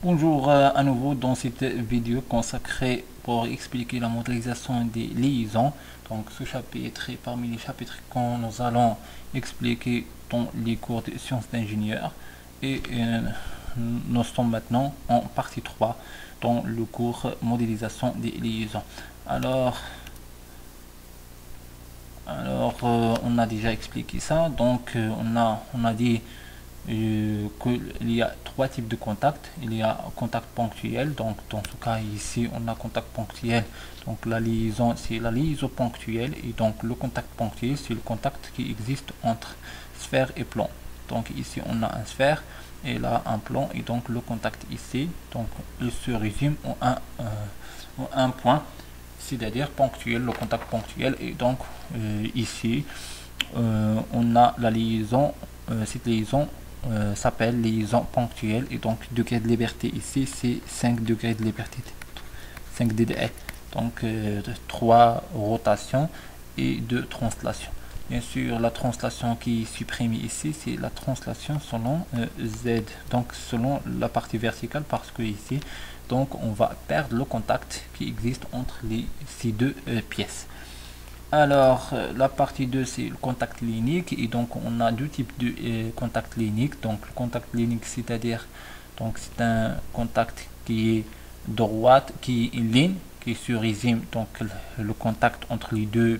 Bonjour à nouveau dans cette vidéo consacrée pour expliquer la modélisation des liaisons. Donc ce chapitre est parmi les chapitres que nous allons expliquer dans les cours de sciences d'ingénieur. Et nous sommes maintenant en partie 3 dans le cours modélisation des liaisons. Alors on a déjà expliqué ça. Donc on a dit qu'il y a trois types de contacts. Il y a contact ponctuel, donc dans ce cas ici on a contact ponctuel, donc la liaison c'est la liaison ponctuelle, et donc le contact ponctuel c'est le contact qui existe entre sphère et plan. Donc ici on a un sphère et là un plan, et donc le contact ici donc il se résume en un point, c'est-à-dire ponctuel, le contact ponctuel. Et donc ici on a la liaison, cette liaison s'appelle liaison ponctuelle, et donc degré de liberté ici c'est 5 degrés de liberté, 5 dDE, donc 3 rotations et 2 translations. Bien sûr, la translation qui est supprimée ici, c'est la translation selon Z, donc selon la partie verticale, parce que ici donc on va perdre le contact qui existe entre ces deux pièces. Alors, la partie 2, c'est le contact linéique, et donc on a deux types de contact linéique. Donc, le contact linéique, c'est-à-dire, donc c'est un contact qui est droite, qui est une ligne, qui se résume, donc le contact entre les deux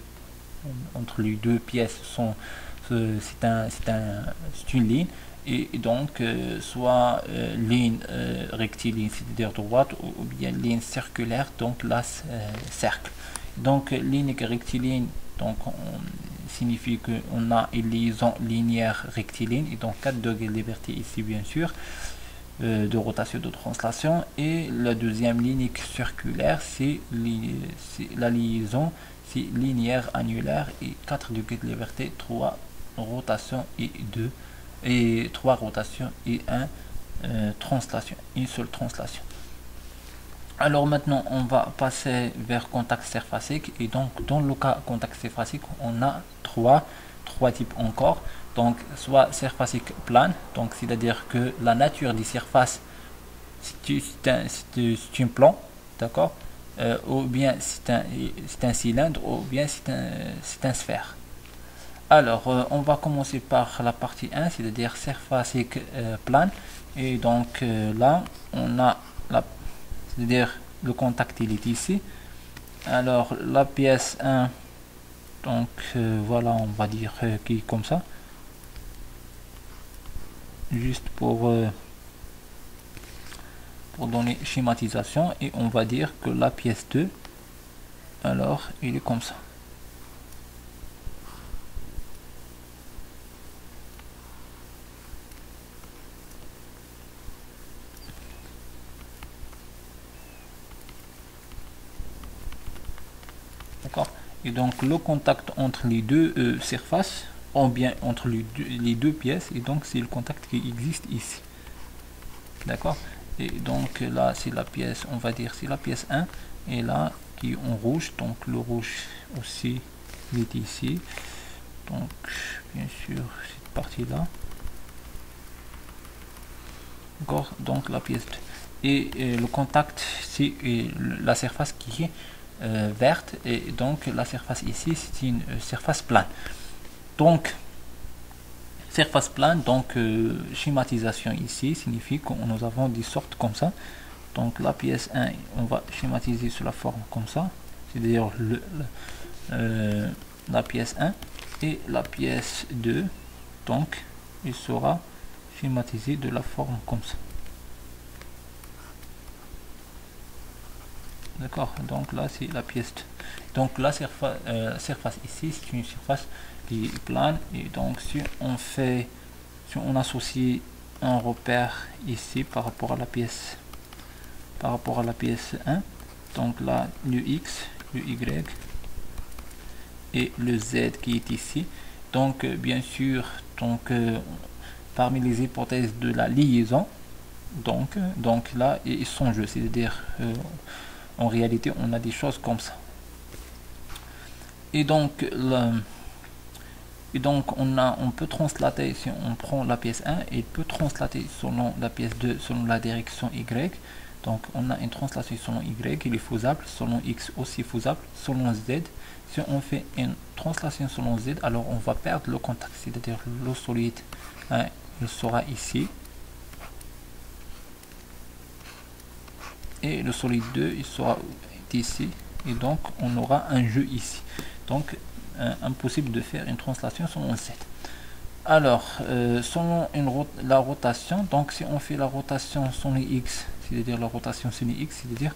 pièces c'est une ligne, et donc soit ligne rectiligne, c'est-à-dire droite, ou bien ligne circulaire, donc là cercle. Donc ligne rectiligne, donc signifie qu'on a une liaison linéaire rectiligne, et donc 4 degrés de liberté ici bien sûr, de rotation, de translation. Et la deuxième ligne circulaire, c'est la liaison, c'est linéaire annulaire, et 4 degrés de liberté, 3 rotations et 3 rotations et translation, une seule translation. Alors maintenant on va passer vers contact surfacique, et donc dans le cas contact surfacique on a trois types encore. Donc soit surfacique plane, donc c'est à dire que la nature des surfaces c'est un plan, d'accord, ou bien c'est un cylindre, ou bien c'est un sphère. Alors on va commencer par la partie 1, c'est-à-dire surfacique plane. Et donc là on a c'est-à-dire le contact il est ici. Alors la pièce 1, donc voilà, on va dire qui est comme ça, juste pour donner schématisation. Et on va dire que la pièce 2, alors il est comme ça. D'accord. Et donc le contact entre les deux surfaces, ou bien entre les deux pièces, et donc c'est le contact qui existe ici. D'accord. Et donc là c'est la pièce, on va dire c'est la pièce 1, et là qui est en rouge, donc le rouge aussi il est ici. Donc bien sûr cette partie là, d'accord, donc la pièce 2. Et le contact c'est la surface qui est verte, et donc la surface ici c'est une surface plane. Donc surface plane, donc schématisation ici signifie que nous avons des sortes comme ça. Donc la pièce 1 on va schématiser sous la forme comme ça, c'est-à-dire la pièce 1, et la pièce 2 donc il sera schématisé de la forme comme ça. D'accord, donc là c'est la pièce 2. Donc la surface ici c'est une surface qui est plane, et donc si on associe un repère ici par rapport à la pièce 1, donc là le x, le y et le z qui est ici. Donc bien sûr, donc parmi les hypothèses de la liaison, donc là ils sont jeux, c'est-à-dire en réalité on a des choses comme ça. Et donc Et donc on peut translater, si on prend la pièce 1, il peut translater selon la pièce 2 selon la direction Y. Donc on a une translation selon Y, il est faisable, selon X aussi faisable, selon Z. Si on fait une translation selon Z, alors on va perdre le contact, c'est-à-dire le solide 1, il sera ici. Et le solide 2, il sera ici. Et donc on aura un jeu ici. Donc impossible de faire une translation selon Z. Alors selon la rotation, donc si on fait la rotation selon X, c'est-à-dire la rotation selon X, c'est-à-dire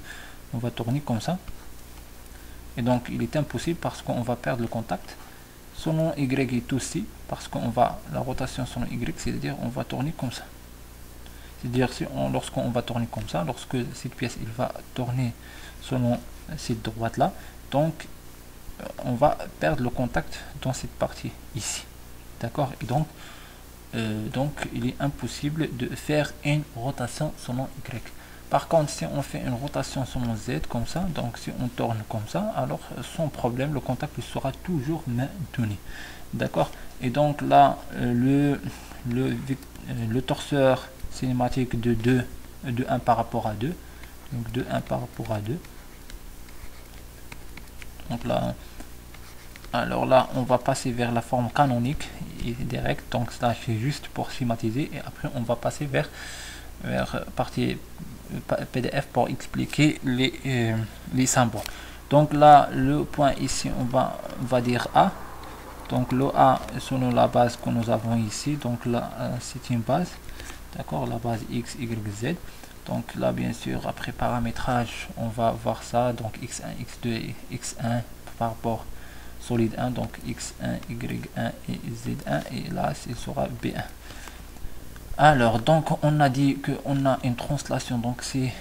on va tourner comme ça, et donc il est impossible parce qu'on va perdre le contact. Selon Y est aussi parce qu'on va la rotation selon Y, c'est-à-dire on va tourner comme ça, c'est-à-dire si lorsqu'on va tourner comme ça, lorsque cette pièce il va tourner selon cette droite là, donc on va perdre le contact dans cette partie ici, d'accord. Et donc il est impossible de faire une rotation selon Y. Par contre, si on fait une rotation selon Z comme ça, donc si on tourne comme ça, alors sans problème le contact sera toujours maintenu, d'accord. Et donc là le torseur cinématique de 1 par rapport à 2, donc de 1 par rapport à 2. Donc là, alors là on va passer vers la forme canonique et directe, donc ça c'est juste pour schématiser, et après on va passer vers partie PDF pour expliquer les symboles. Donc là le point ici on va dire A, donc le A selon la base que nous avons ici, donc là c'est une base, d'accord, la base X, Y, Z. Donc là bien sûr après paramétrage on va voir ça, donc X1, X2 et X1 par rapport solide 1, donc X1, Y1 et Z1, et là il sera B1. Alors donc on a dit qu'on a une translation, donc c'est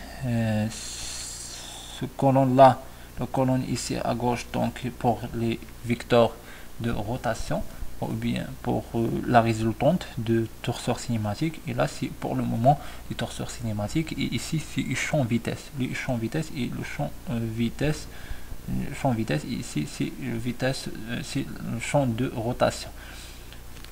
ce colonne là, le colonne ici à gauche, donc pour les vecteurs de rotation, ou bien pour la résultante de torseur cinématique, et là c'est pour le moment les torseurs cinématiques, et ici c'est le champ vitesse, et le champ vitesse, ici c'est vitesse, c'est le champ de rotation.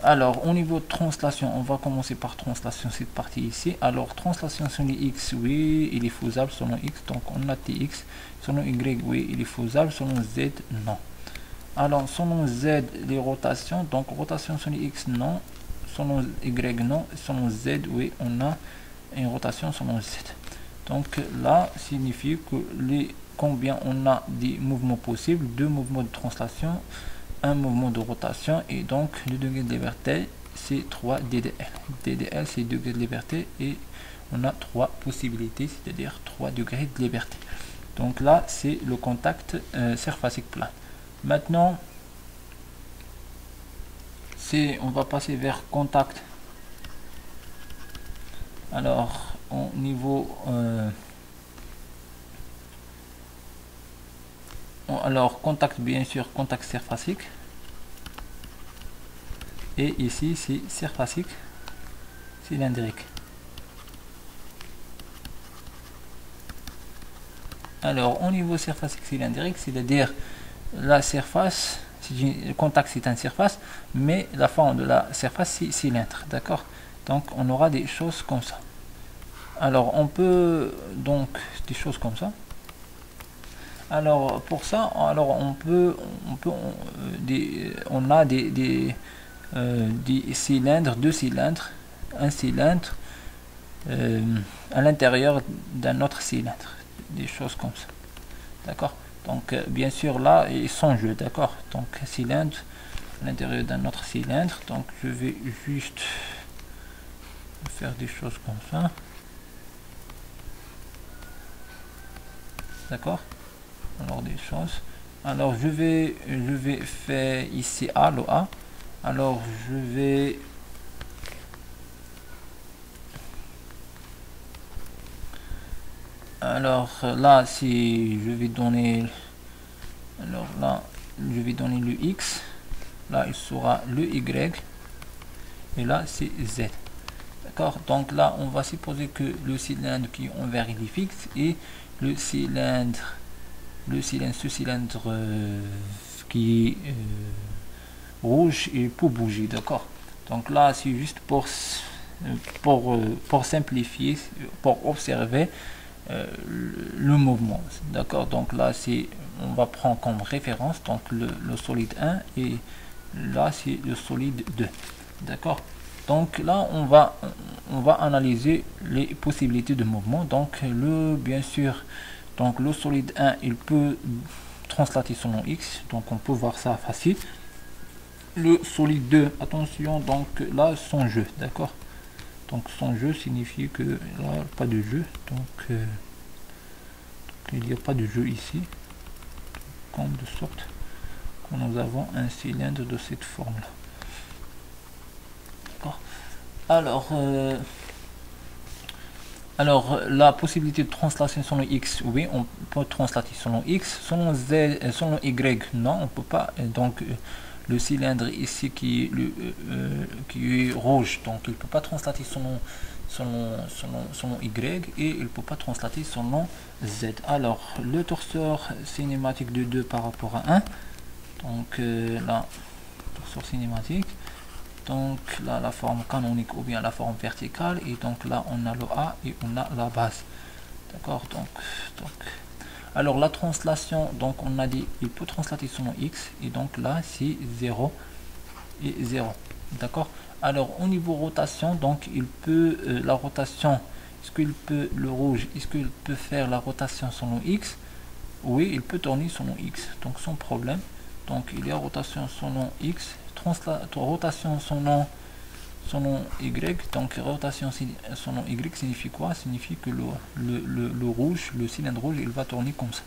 Alors au niveau de translation, on va commencer par translation, cette partie ici. Alors translation selon X, oui il est faisable selon X, donc on a TX. Selon Y, oui il est faisable, selon Z, non. Alors selon Z, les rotations, donc rotation selon X, non, selon Y, non, selon Z, oui on a une rotation selon Z. Donc là signifie que combien on a des mouvements possibles, 2 mouvements de translation, un mouvement de rotation, et donc le degré de liberté c'est 3 DDL. DDL c'est degré de liberté, et on a 3 possibilités, c'est-à-dire 3 degrés de liberté. Donc là c'est le contact surfacique plat. Maintenant on va passer vers contact. Alors au niveau alors contact, bien sûr contact surfacique, et ici c'est surfacique cylindrique. Alors au niveau surfacique cylindrique, c'est-à-dire la surface, le contact c'est une surface, mais la forme de la surface c'est cylindre, d'accord. Donc on aura des choses comme ça. Alors on peut donc des choses comme ça. Alors pour ça, alors on a des cylindres, 2 cylindres, un cylindre à l'intérieur d'un autre cylindre, des choses comme ça, d'accord. Donc bien sûr là ils sont jeux, d'accord. Donc cylindre à l'intérieur d'un autre cylindre, donc je vais juste faire des choses comme ça, d'accord. Alors des choses, alors je vais faire ici A, le A. Alors je vais là si je vais donner, alors là je vais donner le X, là il sera le Y, et là c'est Z, d'accord. Donc là on va supposer que le cylindre qui est envers il est fixe, et ce cylindre qui rouge, il peut bouger, d'accord. Donc là, c'est juste pour simplifier, pour observer le mouvement, d'accord. Donc là, c'est, on va prendre comme référence donc le solide 1 et là, c'est le solide 2, d'accord. Donc là, on va analyser les possibilités de mouvement. Donc bien sûr, donc le solide 1, il peut translater selon X, donc on peut voir ça facile. Le solide 2, attention, donc là, son jeu, d'accord. Donc son jeu signifie que là, pas de jeu, donc il n'y a pas de jeu ici, comme de sorte que nous avons un cylindre de cette forme là. D'accord. Alors la possibilité de translation selon X, oui, on peut translater selon X, selon Z, selon Y, non, on peut pas. Donc le cylindre ici qui est rouge, donc il peut pas translater selon Y et il peut pas translater selon Z. Alors le torseur cinématique de 2 par rapport à 1, donc là, torseur cinématique. Donc là, la forme canonique ou bien la forme verticale, et donc là on a le A et on a la base, d'accord. Donc alors la translation, donc on a dit il peut translater selon X et donc là c'est 0 et 0, d'accord. Alors au niveau rotation, donc il peut la rotation, est-ce qu'il peut, le rouge, est-ce qu'il peut faire la rotation selon X? Oui, il peut tourner selon X, donc sans problème. Donc il y a rotation selon X, rotation selon Y. Donc rotation selon Y signifie quoi? Signifie que le rouge, le cylindre rouge, il va tourner comme ça.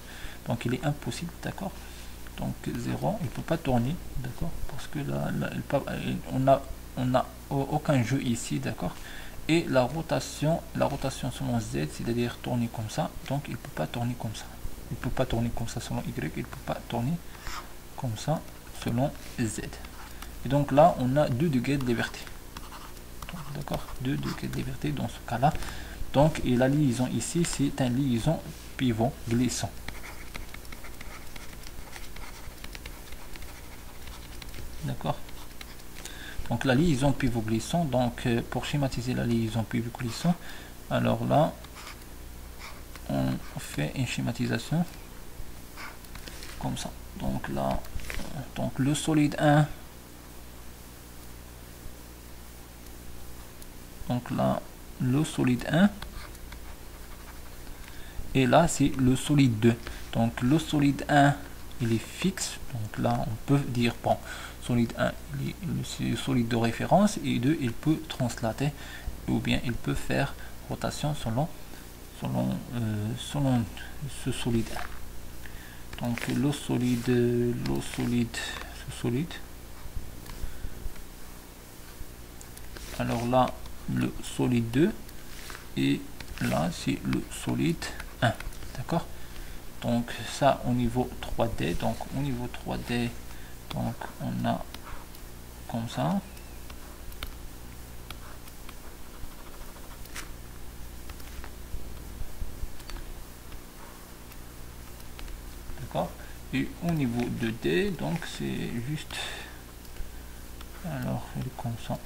Donc il est impossible, d'accord. Donc 0, il peut pas tourner, d'accord, parce que là on a aucun jeu ici, d'accord. Et la rotation selon Z, c'est-à-dire tourner comme ça, donc il peut pas tourner comme ça. Il peut pas tourner comme ça selon Y, il peut pas tourner comme ça selon Z. Et donc là, on a 2 degrés de liberté. D'accord, 2 degrés de liberté dans ce cas-là. Donc, et la liaison ici, c'est un liaison pivot glissant. D'accord. Donc la liaison pivot glissant, donc pour schématiser la liaison pivot glissant, alors là, on fait une schématisation comme ça. Donc là, donc le solide 1, donc là le solide 1 et là c'est le solide 2. Donc le solide 1 il est fixe, donc là on peut dire bon, solide 1 c'est le solide de référence et 2 il peut translater ou bien il peut faire rotation selon ce solide 1. Donc le solide alors là le solide 2 et là c'est le solide 1, d'accord. Donc ça au niveau 3D, donc au niveau 3D, donc on a comme ça, d'accord. Et au niveau 2D, donc c'est juste, alors il est comme ça.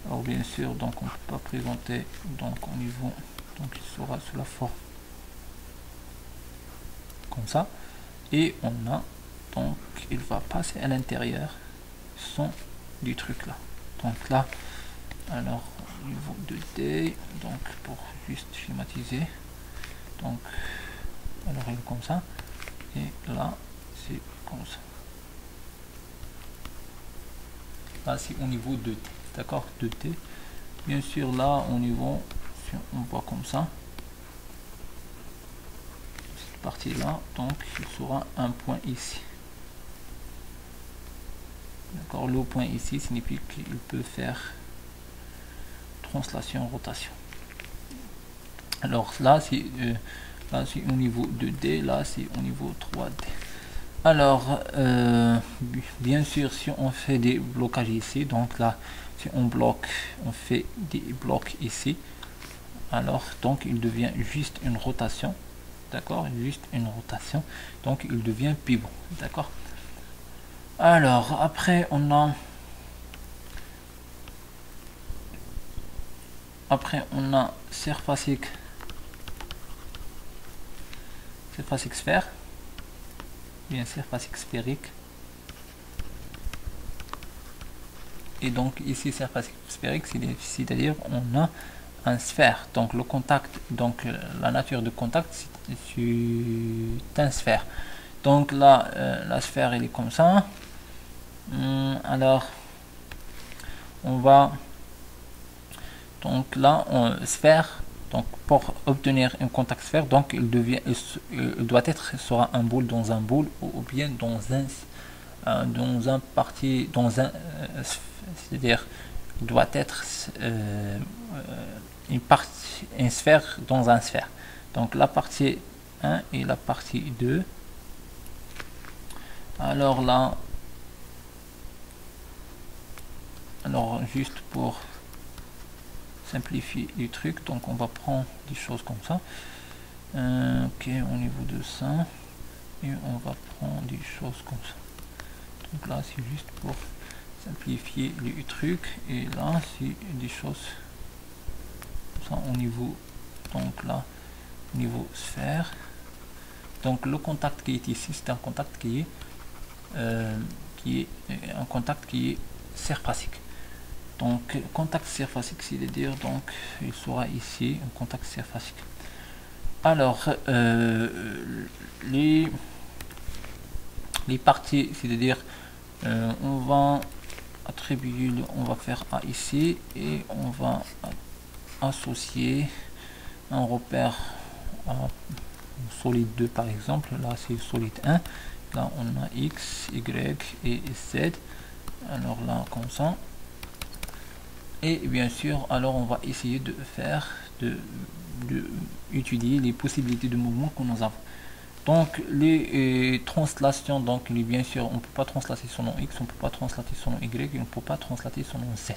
Alors bien sûr, donc on ne peut pas présenter donc au niveau, donc il sera sous la forme comme ça, et on a donc il va passer à l'intérieur sans du truc là. Donc là, alors au niveau 2D, donc pour juste schématiser, donc alors il est comme ça et là c'est comme ça. Là c'est au niveau 2D, d'accord, 2D. Bien sûr là au niveau, si on voit comme ça, cette partie là, donc il sera un point ici. D'accord, le point ici signifie qu'il peut faire translation, rotation. Alors là c'est au niveau 2D, là c'est au niveau 3D. Alors bien sûr si on fait des blocages ici, donc là si on bloque, on fait des blocs ici, alors donc il devient juste une rotation, d'accord, juste une rotation, donc il devient pivot, d'accord. Alors après on a surface sphère, bien surface sphérique, et donc ici surface sphérique, c'est-à-dire on a un sphère, donc le contact, donc la nature de contact c'est un sphère. Donc là la sphère elle est comme ça. Alors on va donc là sphère, donc pour obtenir un contact sphère, donc il doit être sera un boule dans un boule, ou bien dans un partie dans un c'est-à-dire il doit être une sphère dans un sphère. Donc la partie 1 et la partie 2. Alors là, juste pour simplifier les trucs, donc on va prendre des choses comme ça. Ok, au niveau de ça, et on va prendre des choses comme ça. Donc là c'est juste pour simplifier les trucs, et là c'est des choses comme ça au niveau, donc là au niveau sphère. Donc le contact qui est ici, c'est un contact qui est un contact qui est surfacique. Donc contact surfacique, c'est-à-dire donc il sera ici un contact surfacique. Alors les parties, c'est-à-dire on va attribuer, on va faire A ici, et on va associer un repère à solide 2 par exemple. Là c'est solide 1, là on a X, Y et Z. Alors là comme ça, et bien sûr alors on va essayer de faire étudier les possibilités de mouvement que nous avons. Donc les translations, donc bien sûr on ne peut pas translater son nom X, on ne peut pas translater son nom Y, et on ne peut pas translater son nom Z.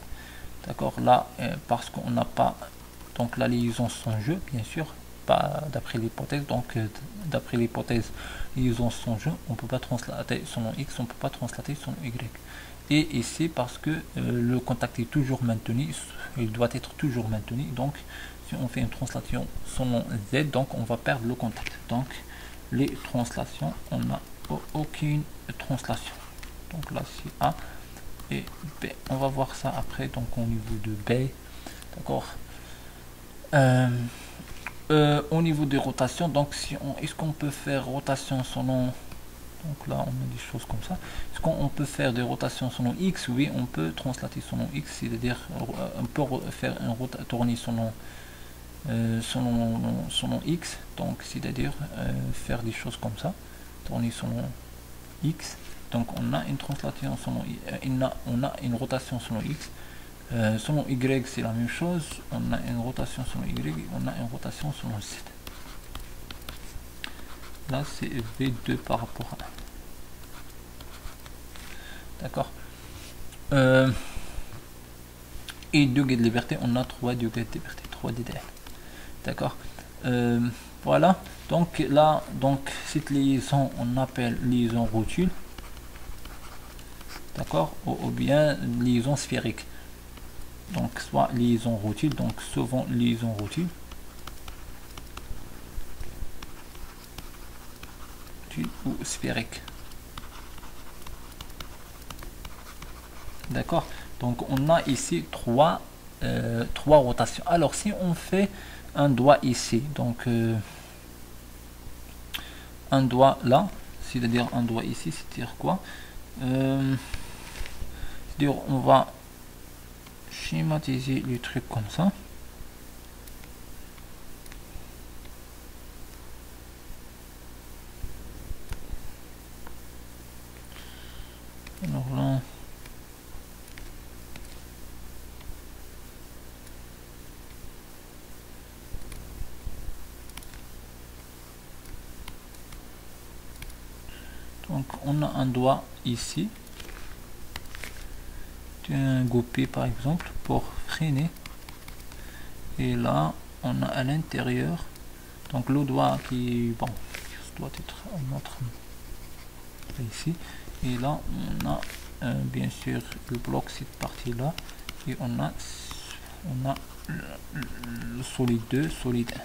D'accord, là parce qu'on n'a pas donc la liaison sans jeu, bien sûr, pas d'après l'hypothèse. Donc d'après l'hypothèse liaison sans jeu, on ne peut pas translater son nom X, on ne peut pas translater son nom Y. Et ici parce que le contact est toujours maintenu, il doit être toujours maintenu. Donc si on fait une translation son nom Z, donc on va perdre le contact. Donc les translations, on n'a aucune translation. Donc là c'est A et B. On va voir ça après, donc au niveau de B. D'accord. Au niveau des rotations, donc si on est-ce qu'on peut faire rotation selon, donc là on a des choses comme ça, est-ce qu'on peut faire des rotations selon X? Oui, on peut translater selon X, c'est-à-dire on peut faire un tourner selon X, donc c'est-à-dire faire des choses comme ça, tourner selon X. Donc on a une translation selon on a une rotation selon X. Selon Y c'est la même chose, on a une rotation selon Y, on a une rotation selon Z. Là c'est V2 par rapport à 1. D'accord. Et degrés de liberté, on a 3 degrés de liberté, 3 DDL. D'accord. Voilà, donc là, donc cette liaison on appelle liaison rotule. D'accord, ou bien liaison sphérique. Donc soit liaison rotule, donc souvent liaison rotule ou sphérique. D'accord, donc on a ici trois rotations. Alors si on fait un doigt ici, donc un doigt là, c'est-à-dire un doigt ici, c'est-à-dire quoi? C'est-à-dire on va schématiser le truc comme ça. Alors là, donc on a un doigt ici, un goupé par exemple pour freiner, et là on a à l'intérieur donc le doigt qui, bon, doit être un autre ici, et là on a bien sûr le bloc cette partie là, et on a le solide 2, solide 1.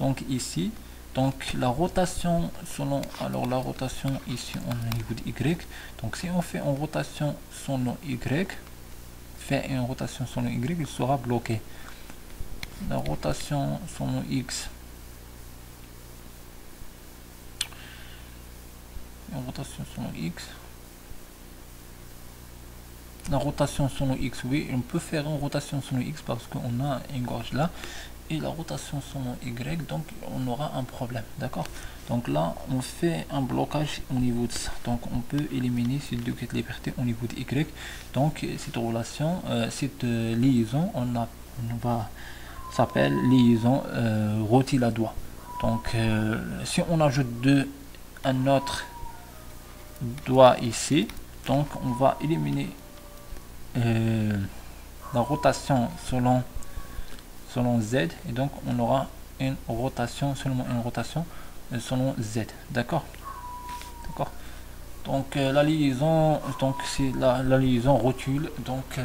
Donc ici, donc la rotation selon, alors la rotation ici on est au niveau de Y. Donc si on fait une rotation selon Y, il sera bloqué. La rotation selon X, une rotation selon X, la rotation selon X, oui, on peut faire une rotation selon X parce qu'on a une gorge là, et la rotation selon Y, donc on aura un problème, d'accord. Donc là on fait un blocage au niveau de ça, donc on peut éliminer ces degrés de liberté au niveau de Y. Donc cette relation, cette liaison, on va s'appelle liaison rotile à doigt. Donc si on ajoute un autre doigt ici, donc on va éliminer la rotation selon Z, et donc on aura une rotation, seulement une rotation selon Z, d'accord. Donc la liaison, donc c'est la liaison rotule, donc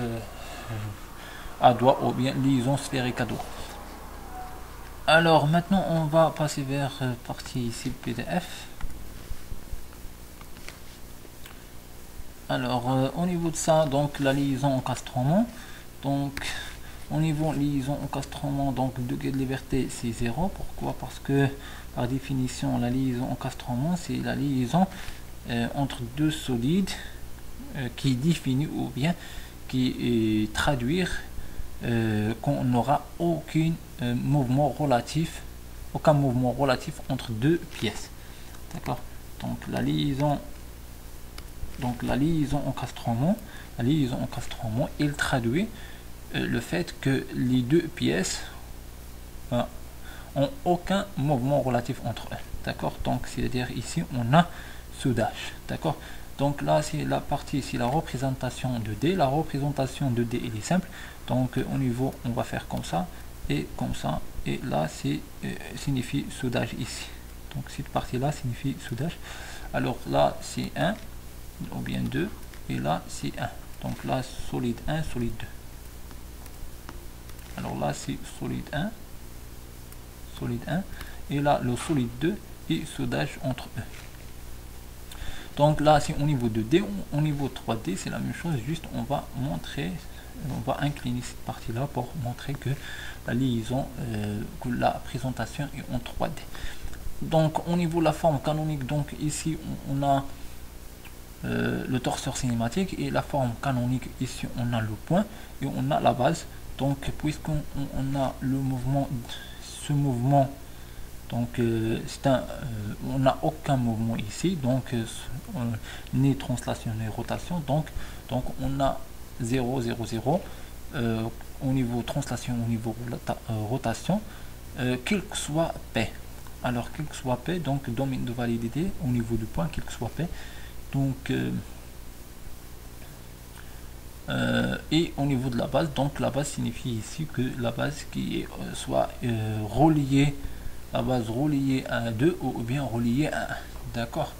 à doigt, ou bien liaison sphérique à doigt. Alors maintenant on va passer vers partie ici PDF. Alors au niveau de ça, donc la liaison encastrement, donc au niveau liaison encastrement, donc le degré de liberté c'est 0. Pourquoi? Parce que par définition la liaison encastrement c'est la liaison entre deux solides qui définit ou bien qui traduire qu'on n'aura aucun mouvement relatif entre deux pièces, d'accord. Donc la liaison encastrement, il traduit le fait que les deux pièces ont aucun mouvement relatif entre eux, d'accord. Donc c'est à dire ici on a soudage, d'accord. Donc là c'est la partie, c'est la représentation de D. La représentation de D elle est simple, donc au niveau on va faire comme ça, et là c'est signifie soudage ici, donc cette partie là signifie soudage. Alors là c'est 1 ou bien 2, et là c'est 1, donc là solide 1, solide 2. Alors là c'est solide 1, et là le solide 2 et soudage entre eux. Donc là c'est au niveau de D. Au niveau 3D c'est la même chose, juste on va incliner cette partie là pour montrer que la liaison, que la présentation est en 3D. Donc au niveau de la forme canonique, donc ici on a le torseur cinématique, et la forme canonique ici on a le point et on a la base. Donc puisqu'on a le mouvement, ce mouvement, donc on n'a aucun mouvement ici, donc ni translation ni rotation, donc on a 0 0 0 au niveau translation, au niveau rotation, quel que soit P. Alors quel que soit P, donc domaine de validité au niveau du point, quel que soit P, donc et au niveau de la base, donc la base signifie ici que la base qui est soit reliée, la base reliée à 2 ou bien reliée à 1, d'accord.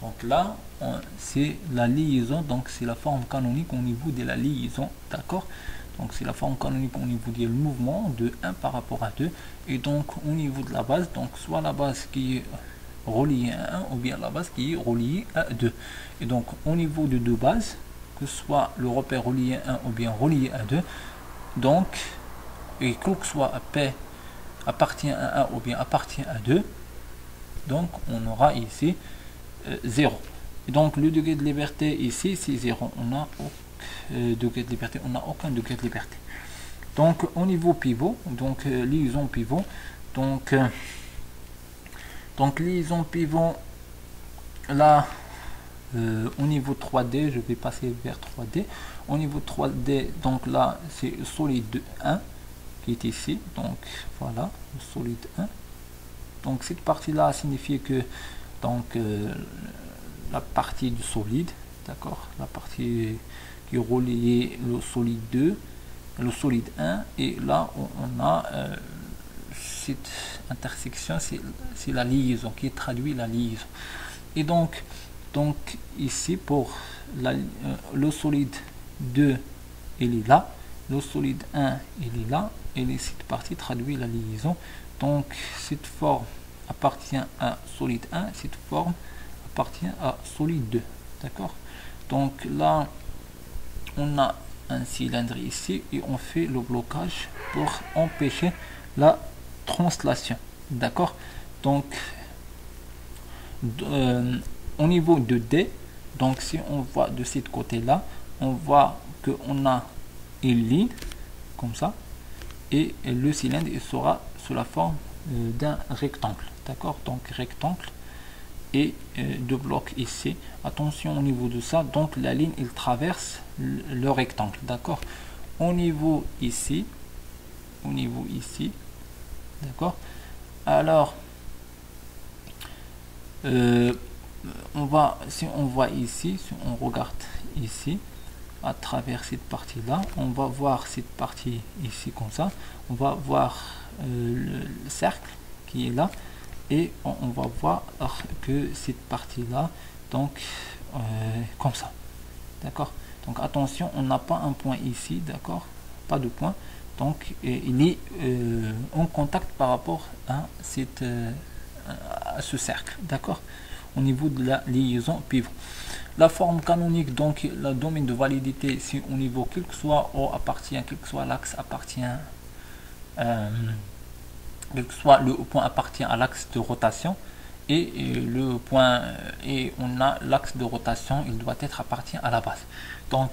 Donc là c'est la liaison, donc c'est la forme canonique au niveau de la liaison, d'accord. Donc c'est la forme canonique au niveau du mouvement de 1 par rapport à 2, et donc au niveau de la base, donc soit la base qui est reliée à 1 ou bien la base qui est reliée à 2, et donc au niveau de deux bases, que ce soit le repère relié à 1 ou bien relié à 2, donc et quel que soit P appartient à 1 ou bien appartient à 2, donc on aura ici 0. Et donc le degré de liberté ici c'est 0, on a degré de liberté, on n'a aucun degré de liberté. Donc au niveau pivot, donc liaison pivot, donc liaison pivot là au niveau 3D, je vais passer vers 3D. Au niveau 3D, donc là c'est solide 1 qui est ici, donc voilà le solide 1. Donc cette partie là signifie que donc la partie du solide, d'accord, la partie qui est reliée le solide 2, le solide 1, et là on a cette intersection, c'est la liaison qui traduit la liaison. Et donc Donc ici pour le solide 2 il est là, le solide 1 il est là, et cette partie traduit la liaison. Donc cette forme appartient à solide 1, cette forme appartient à solide 2. D'accord? Donc là on a un cylindre ici et on fait le blocage pour empêcher la translation. D'accord? Donc au niveau de D, donc si on voit de ce côté là, on voit que on a une ligne comme ça, et le cylindre il sera sous la forme d'un rectangle. D'accord? Donc rectangle et deux blocs ici. Attention au niveau de ça, donc la ligne il traverse le rectangle. D'accord? Au niveau ici, d'accord? Alors si on voit ici, si on regarde ici à travers cette partie là, on va voir cette partie ici comme ça, on va voir le cercle qui est là, et on va voir que cette partie là, donc comme ça. D'accord? Donc attention, on n'a pas un point ici, d'accord? Pas de point, donc il est en contact par rapport à ce cercle. D'accord? Au niveau de la liaison pivot, la forme canonique, donc le domaine de validité, c'est au niveau quel que soit O appartient, quel que soit l'axe appartient, quel que soit le point appartient à l'axe de rotation, et le point, et on a l'axe de rotation, il doit être appartient à la base. Donc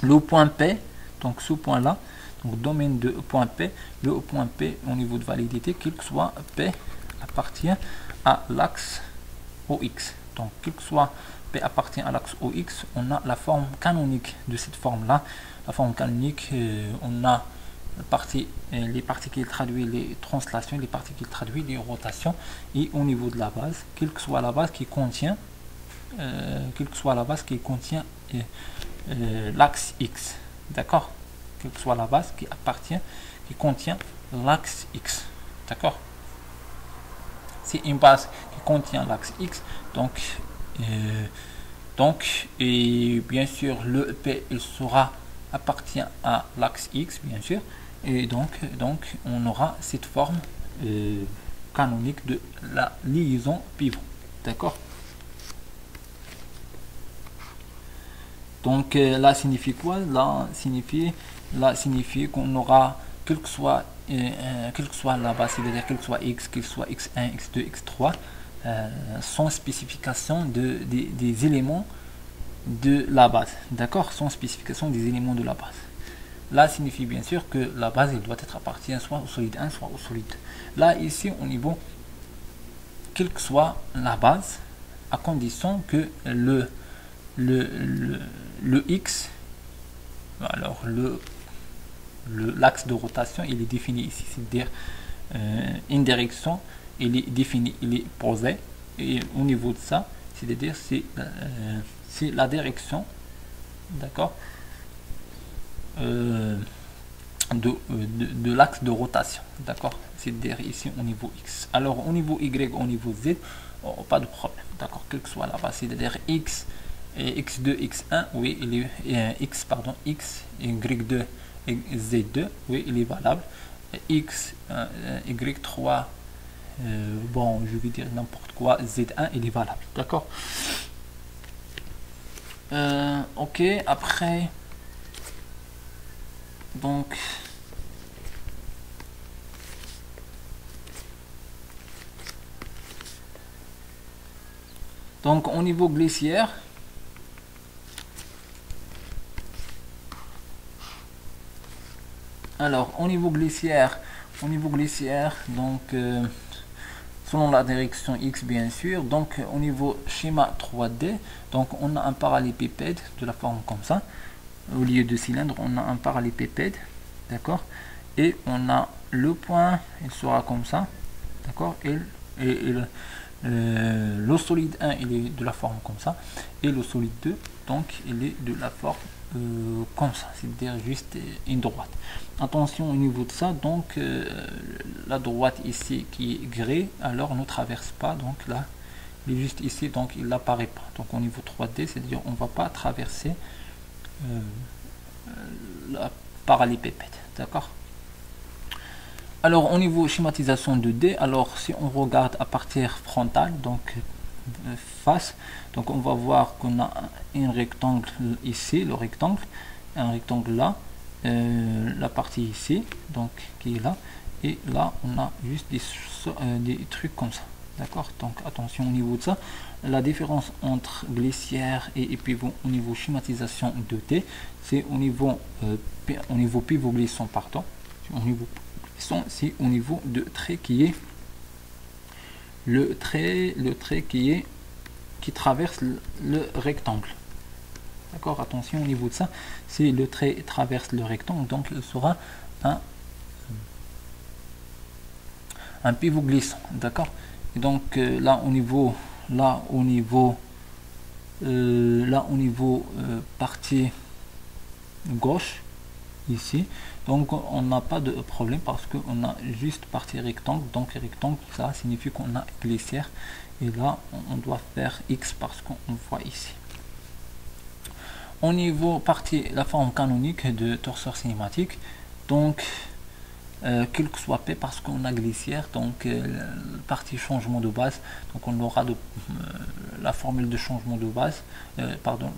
le point P, donc ce point là, donc domaine de point P, le point P au niveau de validité, quel que soit P appartient à l'axe OX. Donc quel que soit P appartient à l'axe OX, on a la forme canonique de cette forme là. La forme canonique, on a les particules traduisent les translations, les particules traduisent les rotations, et au niveau de la base, quelle que soit la base qui contient l'axe X. D'accord? Quelle que soit la base qui contient l'axe X. D'accord? C'est une base qui contient l'axe X, et bien sûr le P il sera appartient à l'axe X, bien sûr, et donc on aura cette forme canonique de la liaison pivot. D'accord? Donc là signifie quoi? Là signifie qu'on aura quelle que soit la base, c'est-à-dire quel que soit X, quel que soit X1, X2, X3, sans spécification des éléments de la base. D'accord? Sans spécification des éléments de la base. Là signifie bien sûr que la base il doit être appartient soit au solide 1 soit au solide 2. Là ici au niveau quelle que soit la base, à condition que le X, alors l'axe de rotation il est défini ici, c'est-à-dire une direction il est défini, il est posé, et au niveau de ça, c'est-à-dire c'est la direction, d'accord, de l'axe de rotation, d'accord, c'est-à-dire ici au niveau X. Alors au niveau Y, au niveau Z, pas de problème, d'accord, quelle que soit la base, c'est-à-dire X, X2, X1, oui, il est X, pardon, X, Y2 et Z2, oui, il est valable. X, Y3, bon, je vais dire n'importe quoi, Z1, il est valable, d'accord. Ok, après, donc au niveau glissière, alors au niveau glissière, donc selon la direction X bien sûr, donc au niveau schéma 3D, donc on a un parallélépipède de la forme comme ça, au lieu de cylindre on a un parallélépipède, d'accord, et on a le point, il sera comme ça, d'accord, et le solide 1 il est de la forme comme ça, et le solide 2 donc il est de la forme comme ça, c'est-à-dire juste une droite. Attention au niveau de ça, donc la droite ici qui est grise, alors ne traverse pas donc là il est juste ici, donc il n'apparaît pas. Donc au niveau 3D, c'est-à-dire on ne va pas traverser la parallélépipède, d'accord. Alors au niveau schématisation 2D, alors si on regarde à partir frontale, donc face, donc on va voir qu'on a un rectangle ici, le rectangle, un rectangle là, la partie ici, donc qui est là, et là on a juste des trucs comme ça, d'accord. Donc attention au niveau de ça, la différence entre glissière et pivot au niveau schématisation 2D, c'est au niveau pivot glissant, pardon, au niveau c'est au niveau de trait qui est le trait qui traverse le rectangle, d'accord. Attention au niveau de ça, si le trait traverse le rectangle, donc il sera un pivot glissant, d'accord. Et donc là au niveau partie gauche ici, donc on n'a pas de problème parce qu'on a juste partie rectangle, donc rectangle ça signifie qu'on a glissière, et là on doit faire X parce qu'on voit ici. Au niveau partie la forme canonique de torseur cinématique, donc quel que soit P parce qu'on a glissière, donc partie changement de base, donc on aura la formule de changement de base, pardon,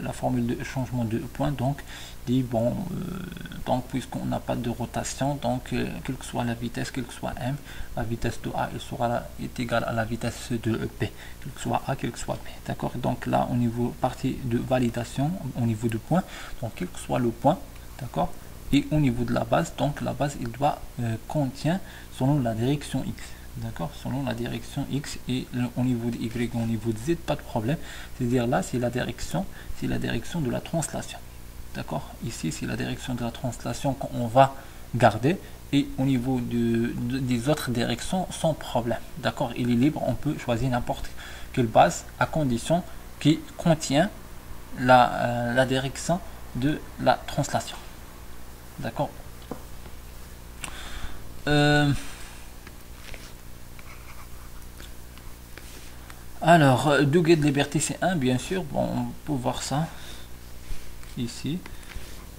la formule de changement de point, donc dit bon, donc puisqu'on n'a pas de rotation, donc quelle que soit la vitesse, quelle que soit M, la vitesse de A est égale à la vitesse de P, quel que soit A, quel que soit P, d'accord. Donc là au niveau partie de validation, au niveau du point, donc quel que soit le point, d'accord. Et au niveau de la base, donc la base il doit contient selon la direction X, d'accord, selon la direction X, et au niveau de Y, au niveau de Z, pas de problème, c'est à dire là c'est la direction de la translation, d'accord. Ici c'est la direction de la translation qu'on va garder, et au niveau des autres directions sans problème, d'accord. Il est libre, on peut choisir n'importe quelle base à condition qui contient la direction de la translation, d'accord. Alors, degré de liberté c'est 1, bien sûr. Bon, on peut voir ça ici.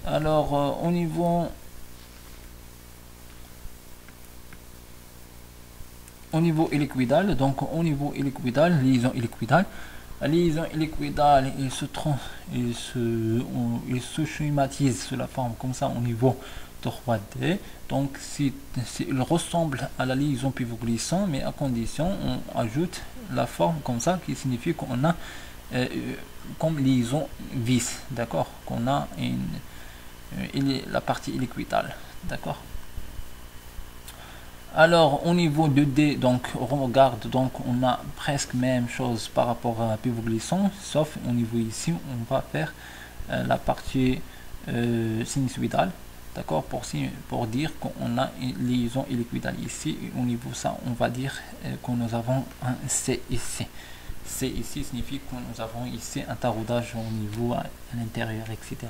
Alors, au niveau illiquidal, donc au niveau illiquidal, liaison illiquidale, la liaison illiquidale il se schématise sous la forme comme ça au niveau 3D. Donc il ressemble à la liaison pivot glissant, mais à condition on ajoute la forme comme ça, qui signifie qu'on a comme liaison vis, d'accord, qu'on a la partie illiquidale, d'accord. Alors au niveau 2D, donc on regarde, donc on a presque même chose par rapport à pivot glissant, sauf au niveau ici on va faire la partie sinusoïdale, d'accord, pour dire qu'on a une liaison illiquidale ici, et au niveau ça on va dire que nous avons un C ici. C ici signifie que nous avons ici un taraudage au niveau à l'intérieur, etc.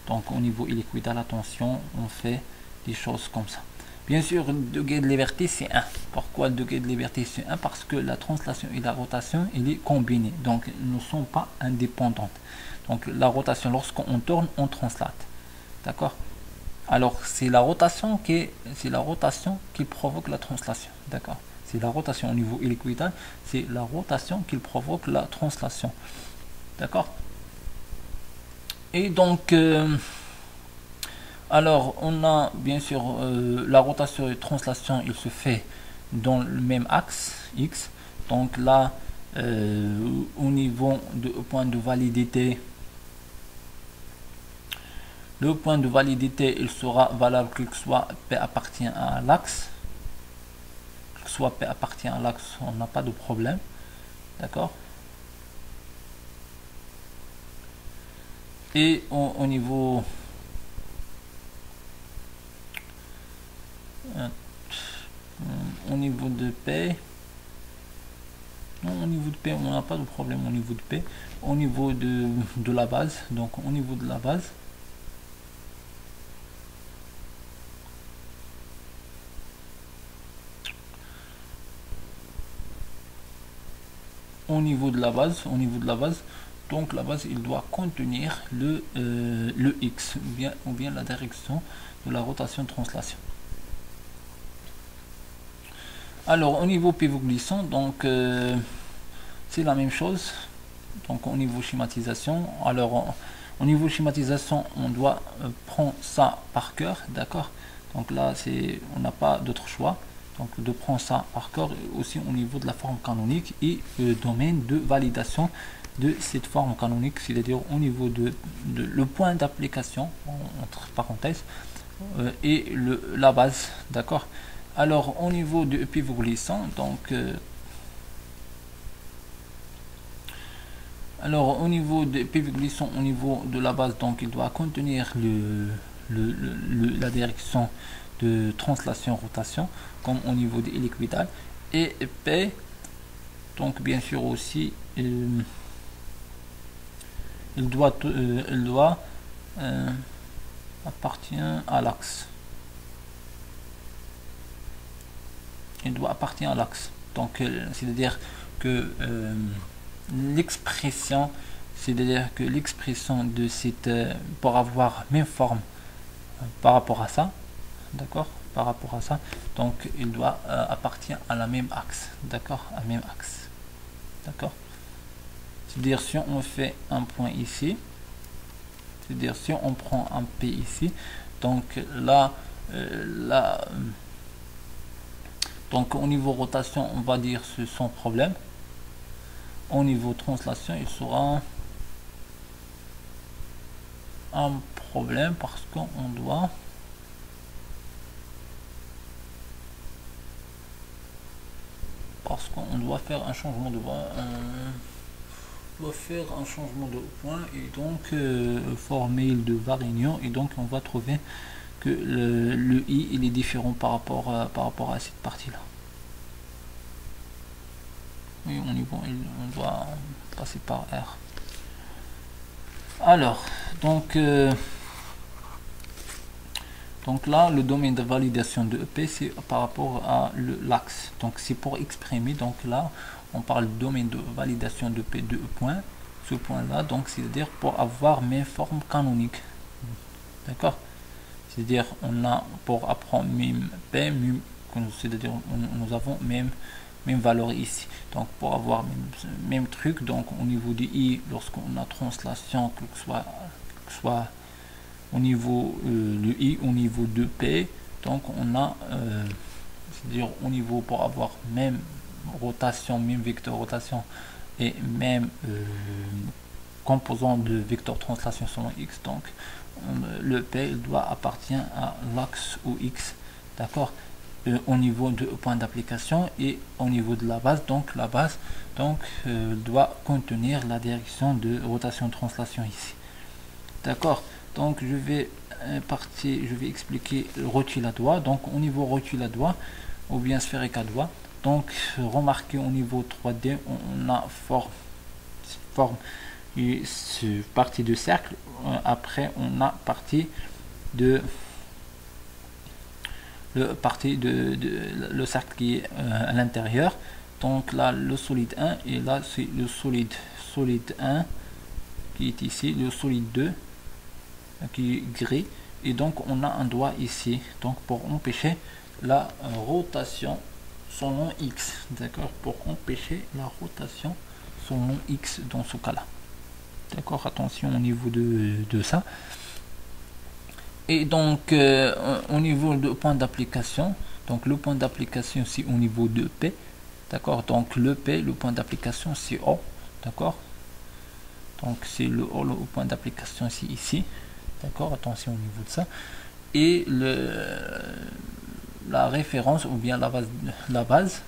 Donc au niveau illiquidal, attention, on fait des choses comme ça. Bien sûr, le degré de liberté c'est 1. Pourquoi le degré de liberté c'est 1? Parce que la translation et la rotation il est combinée, donc elles ne sont pas indépendantes. Donc la rotation, lorsqu'on tourne, on translate, d'accord. Alors c'est la rotation qui provoque la translation, d'accord. C'est la rotation au niveau illiquidal, c'est la rotation qui provoque la translation, d'accord. Et donc alors on a bien sûr la rotation et translation, il se fait dans le même axe X. Donc là au niveau de point de validité, le point de validité il sera valable que soit P appartient à l'axe, soit P appartient à l'axe, on n'a pas de problème, d'accord. Et au niveau de P, non, au niveau de P on n'a pas de problème. Au niveau de P, au niveau de la base, donc au niveau de la base, au niveau de la base, donc la base il doit contenir le x ou bien la direction de la rotation translation. Alors au niveau pivot glissant, donc c'est la même chose. Donc au niveau schématisation, alors au niveau schématisation, on doit prendre ça par cœur, d'accord. Donc là on n'a pas d'autre choix, donc de prendre ça par cœur. Aussi au niveau de la forme canonique et le domaine de validation de cette forme canonique, c'est-à-dire au niveau de le point d'application entre parenthèses et la base, d'accord. Alors au niveau du pivot glissant, donc alors au niveau des pivot glissants, au niveau de la base, donc il doit contenir la direction de translation rotation comme au niveau des liquidales, et P, donc bien sûr aussi il doit appartient à l'axe. Il doit appartenir à l'axe. Donc c'est-à-dire que l'expression, de cette pour avoir même forme par rapport à ça, d'accord, par rapport à ça, donc il doit appartenir à la même axe, d'accord, à même axe, d'accord. C'est-à-dire si on fait un point ici, c'est-à-dire si on prend un P ici, donc là donc au niveau rotation, on va dire c'est sans problème. Au niveau translation, il sera un problème parce qu'on doit faire un changement de point et donc formule de Varignon, et donc on va trouver que le i il est différent par rapport à cette partie là. Oui, on doit passer par R. Alors donc là le domaine de validation de EP c'est par rapport à l'axe, donc c'est pour exprimer, donc là on parle du domaine de validation de P de point, ce point là, donc c'est à dire pour avoir mes formes canoniques, d'accord. C'est à dire on a pour apprendre même P, c'est à dire nous avons même valeur ici, donc pour avoir même truc. Donc au niveau du i, lorsqu'on a translation, que ce soit au niveau du i, au niveau de P, donc on a c'est-à-dire au niveau pour avoir même rotation, même vecteur rotation et même composant de vecteur translation selon x, donc le P il doit appartenir à l'axe ou x, d'accord, au niveau de point d'application. Et au niveau de la base, donc la base doit contenir la direction de rotation translation ici, d'accord. Donc je vais expliquer le rotule à doigt. Donc au niveau rotule à doigt ou bien sphérique à doigt, donc remarquez au niveau 3D on a forme et partie de cercle, après on a partie de le cercle qui est à l'intérieur. Donc là le solide 1 et là c'est le solide 1 qui est ici, le solide 2 qui est gris, et donc on a un doigt ici, donc pour empêcher la rotation selon x, d'accord, pour empêcher la rotation selon x dans ce cas là, d'accord. Attention au niveau de ça. Et donc au niveau de point d'application, donc le point d'application c'est au niveau de P, d'accord. Donc le point d'application c'est O, d'accord. Donc c'est le point d'application c'est ici, d'accord. Attention au niveau de ça. Et la référence ou bien la base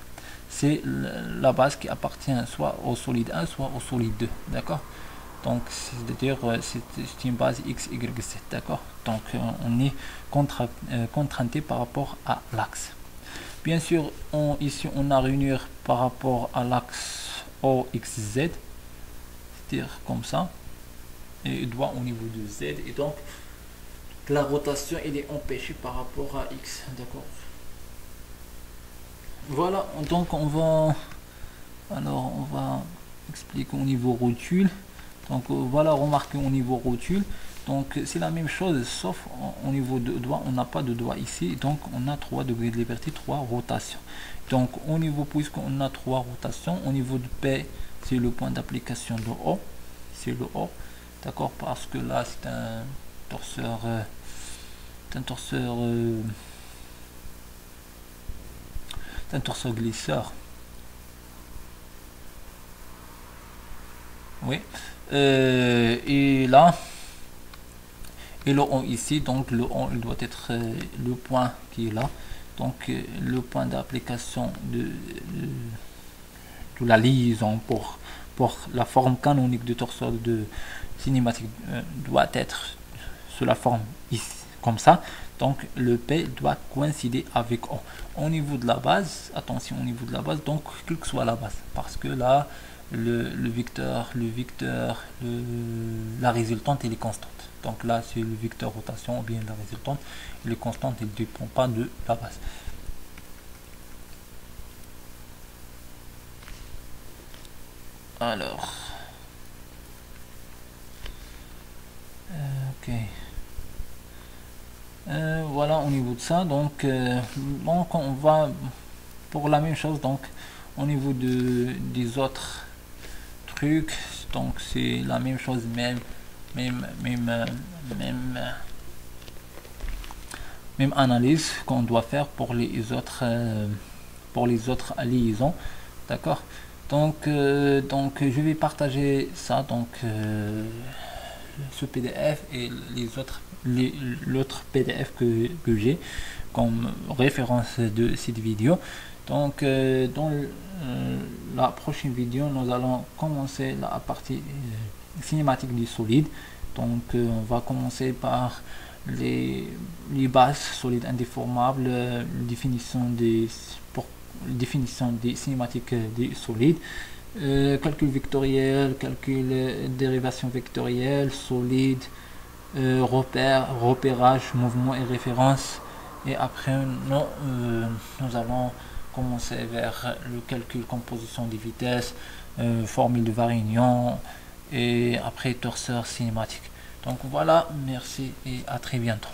c'est la base qui appartient soit au solide 1 soit au solide 2, d'accord. Donc c'est-à-dire c'est une base x, y, z, d'accord. Donc on est contrainté par rapport à l'axe. Bien sûr ici on a réuni par rapport à l'axe O, X, Z, c'est-à-dire comme ça, et doigt au niveau de Z, et donc la rotation elle est empêchée par rapport à X, d'accord. Voilà, donc on va explique au niveau rotule. Donc voilà, remarquez au niveau rotule. Donc c'est la même chose, sauf au niveau de doigt, on n'a pas de doigt ici. Donc on a 3 degrés de liberté, 3 rotations. Donc au niveau, puisqu'on a 3 rotations, au niveau de P, c'est le point d'application de O. C'est le O. D'accord, parce que là c'est un torseur. Un torseur glisseur. Oui. Et là, et le on ici, donc le on il doit être le point qui est là. Donc le point d'application de la liaison pour la forme canonique du torseur de cinématique doit être sous la forme ici, comme ça. Donc le P doit coïncider avec O. Au niveau de la base, attention au niveau de la base, donc quelle que soit la base, parce que là le vecteur, la résultante elle est constante. Donc là c'est le vecteur rotation ou bien la résultante, elle est constante, elle ne dépend pas de la base. Alors, ok. Voilà au niveau de ça. Donc on va pour la même chose. Donc au niveau des autres trucs, donc c'est la même chose, même analyse qu'on doit faire pour les autres liaisons. D'accord. Donc je vais partager ça, donc ce PDF et les autres l'autre PDF que j'ai comme référence de cette vidéo. Donc dans la prochaine vidéo, nous allons commencer la partie cinématique du solide. Donc on va commencer par les bases solides indéformables, définition des cinématiques des solides, calcul vectoriel, calcul dérivation vectorielle, solide, repérage, mouvement et référence. Et après nous allons commencer vers le calcul composition des vitesses, formule de Varignon et après torseur cinématique. Donc voilà, merci et à très bientôt.